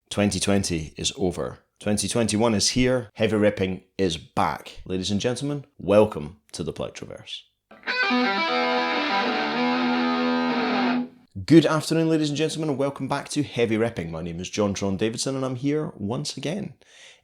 2020 is over. 2021 is here. Heavy ripping is back. Ladies and gentlemen, welcome to the Plectroverse. Good afternoon, ladies and gentlemen, and welcome back to Heavy Ripping. My name is John Tron Davidson, and I'm here once again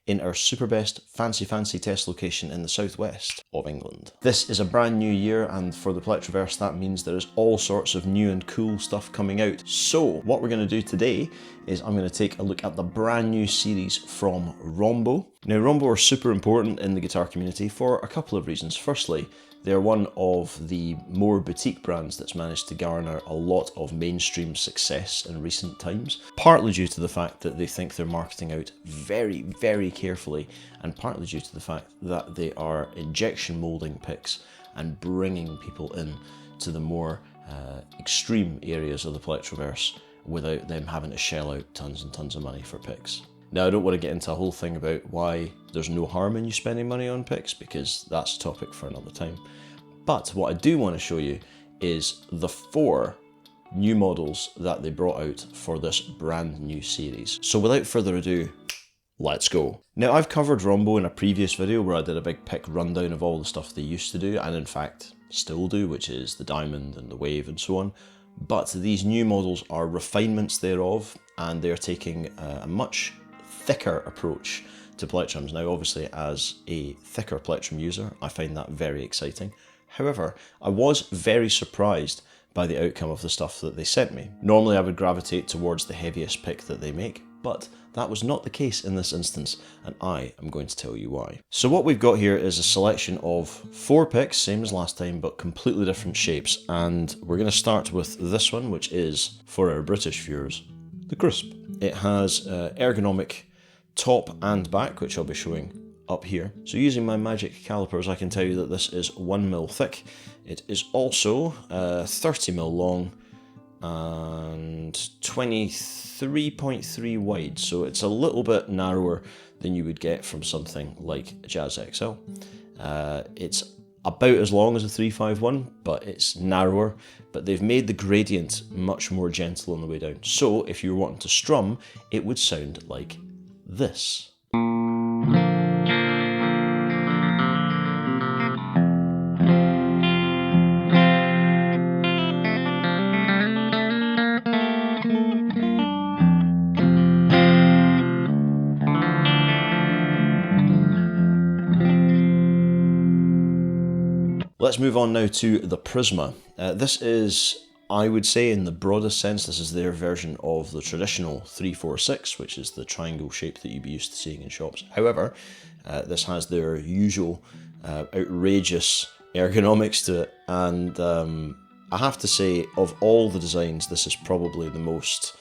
in our super best fancy test location in the southwest of England. This is a brand new year, and for the Plectroverse that means there is all sorts of new and cool stuff coming out. So what we're going to do today is I'm going to take a look at the brand new series from Rombo. Now Rombo are super important in the guitar community for a couple of reasons. Firstly, they're one of the more boutique brands that's managed to garner a lot of mainstream success in recent times, partly due to the fact that they think they're marketing out very carefully, and partly due to the fact that they are injection molding picks and bringing people in to the more extreme areas of the Plectroverse without them having to shell out tons and tons of money for picks. Now, I don't want to get into a whole thing about why there's no harm in you spending money on picks, because that's a topic for another time. But what I do want to show you is the 4 new models that they brought out for this brand new series. So without further ado, let's go. Now, I've covered Rombo in a previous video where I did a big pick rundown of all the stuff they used to do, and in fact still do, which is the Diamond and the Wave and so on. But these new models are refinements thereof, and they're taking a much thicker approach to plectrums. Now, obviously, as a thicker plectrum user, I find that very exciting. However, I was very surprised by the outcome of the stuff that they sent me. Normally, I would gravitate towards the heaviest pick that they make, but that was not the case in this instance, and I am going to tell you why. So what we've got here is a selection of 4 picks, same as last time, but completely different shapes, and we're going to start with this one, which is, for our British viewers, the Crisp. It has ergonomic top and back, which I'll be showing up here. So using my magic calipers, I can tell you that this is 1mm thick. It is also 30mm long and 23.3 wide, so it's a little bit narrower than you would get from something like a Jazz XL. It's about as long as a 351, but it's narrower, but they've made the gradient much more gentle on the way down. So if you're wanting to strum, it would sound like this. Let's move on now to the Prisma. This is, I would say, in the broadest sense, this is their version of the traditional 346, which is the triangle shape that you'd be used to seeing in shops. However, this has their usual outrageous ergonomics to it, and I have to say, of all the designs, this is probably the most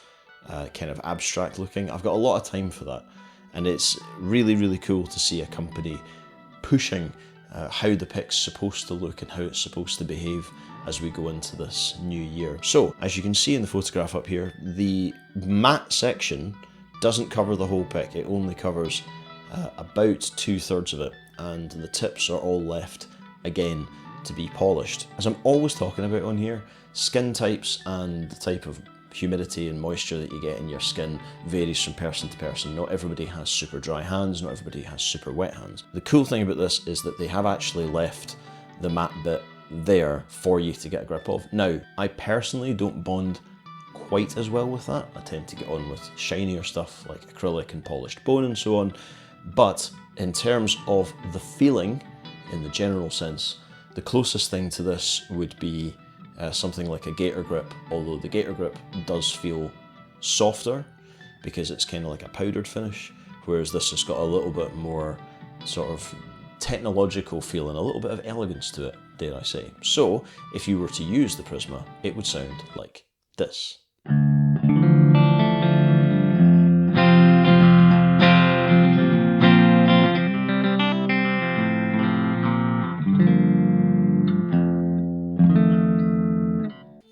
kind of abstract looking. I've got a lot of time for that, and it's really cool to see a company pushing how the pick's supposed to look and how it's supposed to behave as we go into this new year. So, as you can see in the photograph up here, the matte section doesn't cover the whole pick. It only covers about 2/3 of it, and the tips are all left, again, to be polished. As I'm always talking about on here, skin types and the type of humidity and moisture that you get in your skin varies from person to person. Not everybody has super dry hands, not everybody has super wet hands. The cool thing about this is that they have actually left the matte bit there for you to get a grip of. Now, I personally don't bond quite as well with that. I tend to get on with shinier stuff like acrylic and polished bone and so on. But in terms of the feeling, in the general sense, the closest thing to this would be something like a Gator Grip, although the Gator Grip does feel softer because it's kind of like a powdered finish, whereas this has got a little bit more sort of technological feel and a little bit of elegance to it, dare I say. So if you were to use the Prisma, it would sound like this.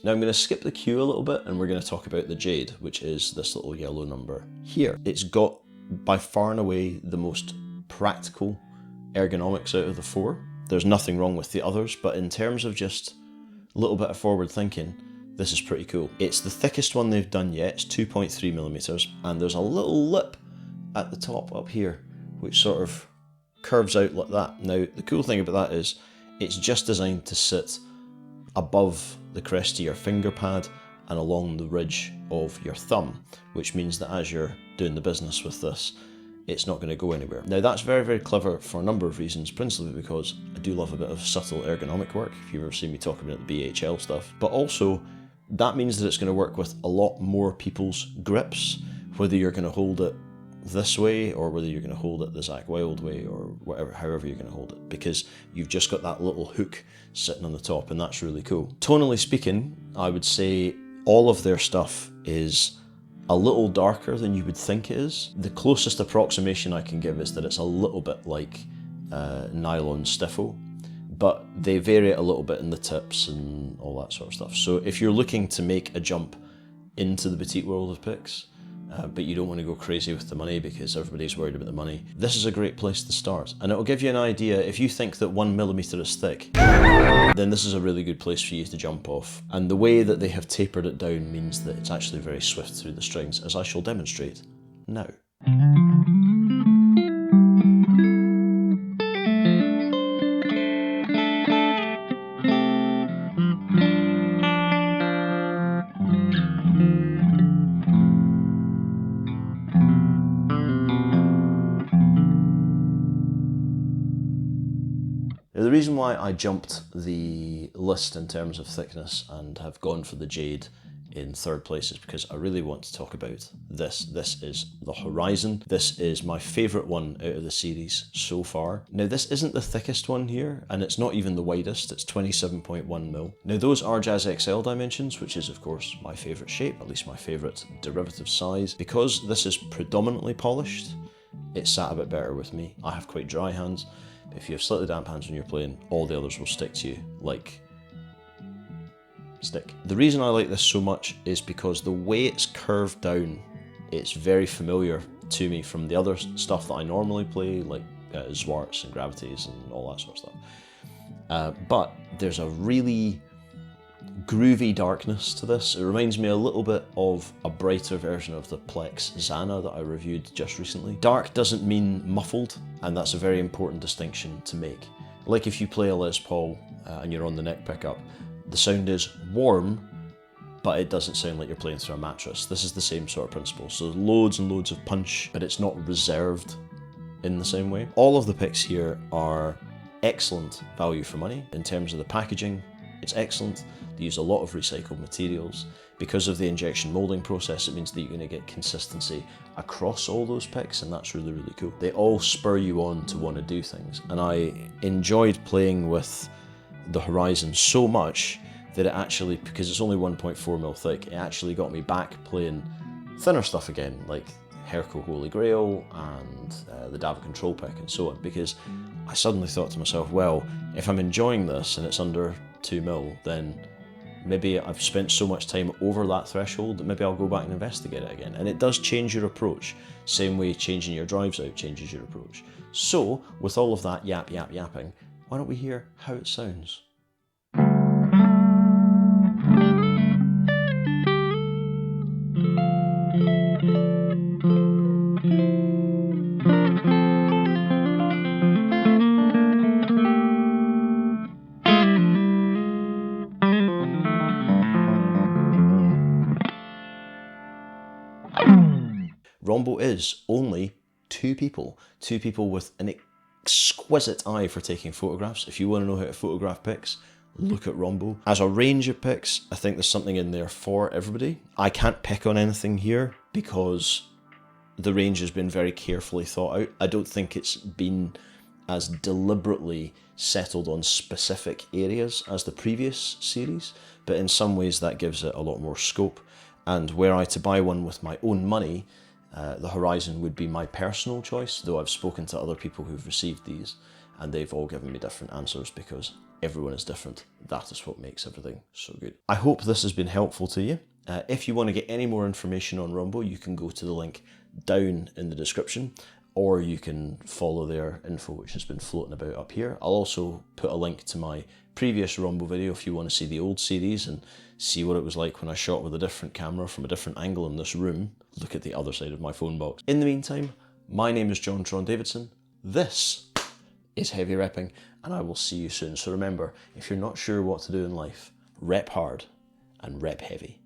Now I'm going to skip the Q a little bit and we're going to talk about the Jade, which is this little yellow number here. It's got by far and away the most practical ergonomics out of the 4. There's nothing wrong with the others, but in terms of just a little bit of forward thinking, this is pretty cool. It's the thickest one they've done yet, it's 2.3mm, and there's a little lip at the top up here, which sort of curves out like that. Now, the cool thing about that is, it's just designed to sit above the crest of your finger pad and along the ridge of your thumb, which means that as you're doing the business with this, it's not going to go anywhere. Now that's very, very clever for a number of reasons, principally because I do love a bit of subtle ergonomic work, if you've ever seen me talk about the BHL stuff, but also that means that it's going to work with a lot more people's grips, whether you're going to hold it this way or whether you're going to hold it the Zach Wild way or whatever, however you're going to hold it, because you've just got that little hook sitting on the top, and that's really cool. Tonally speaking, I would say all of their stuff is a little darker than you would think it is. The closest approximation I can give is that it's a little bit like nylon stiffo, but they vary it a little bit in the tips and all that sort of stuff. So if you're looking to make a jump into the boutique world of picks, but you don't want to go crazy with the money because everybody's worried about the money, this is a great place to start. And it'll give you an idea, if you think that 1mm is thick, then this is a really good place for you to jump off. And the way that they have tapered it down means that it's actually very swift through the strings, as I shall demonstrate now. Now, the reason why I jumped the list in terms of thickness and have gone for the Jade in third place is because I really want to talk about this. This is the Horizon. This is my favourite one out of the series so far. Now, this isn't the thickest one here, and it's not even the widest. It's 27.1mm. Now, those are Jazz XL dimensions, which is, of course, my favourite shape, at least my favourite derivative size. Because this is predominantly polished, it sat a bit better with me. I have quite dry hands. If you have slightly damp hands when you're playing, all the others will stick to you like stick. The reason I like this so much is because the way it's curved down, it's very familiar to me from the other stuff that I normally play, like Zwarts and Gravities and all that sort of stuff. But there's a really groovy darkness to this. It reminds me a little bit of a brighter version of the Plex Xana that I reviewed just recently. Dark doesn't mean muffled, and that's a very important distinction to make. Like if you play a Les Paul and you're on the neck pickup, the sound is warm, but it doesn't sound like you're playing through a mattress. This is the same sort of principle. So there's loads and loads of punch, but it's not reserved in the same way. All of the picks here are excellent value for money. In terms of the packaging, it's excellent. They use a lot of recycled materials. Because of the injection molding process, it means that you're going to get consistency across all those picks, and that's really, really cool. They all spur you on to want to do things, and I enjoyed playing with the Horizon so much that it actually, because it's only 1.4mm thick, it actually got me back playing thinner stuff again, like Herco Holy Grail and the Dava Control pick and so on, because I suddenly thought to myself, well, if I'm enjoying this and it's under 2mm, then maybe I've spent so much time over that threshold that maybe I'll go back and investigate it again. And it does change your approach. Same way changing your drives out changes your approach. So, with all of that yapping, why don't we hear how it sounds? Rombo is only two people with an exquisite eye for taking photographs. If you want to know how to photograph pics, look at Rombo. As a range of pics, I think there's something in there for everybody. I can't pick on anything here because the range has been very carefully thought out. I don't think it's been as deliberately settled on specific areas as the previous series, but in some ways that gives it a lot more scope. And were I to buy one with my own money, the Horizon would be my personal choice, though I've spoken to other people who've received these and they've all given me different answers because everyone is different. That is what makes everything so good. I hope this has been helpful to you. If you want to get any more information on Rombo, you can go to the link down in the description. or you can follow their info which has been floating about up here. I'll also put a link to my previous Rombo video if you want to see the old series and see what it was like when I shot with a different camera from a different angle in this room. Look at the other side of my phone box. In the meantime, my name is John Tron Davidson. This is Heavy Repping, and I will see you soon. So remember, if you're not sure what to do in life, rep hard and rep heavy.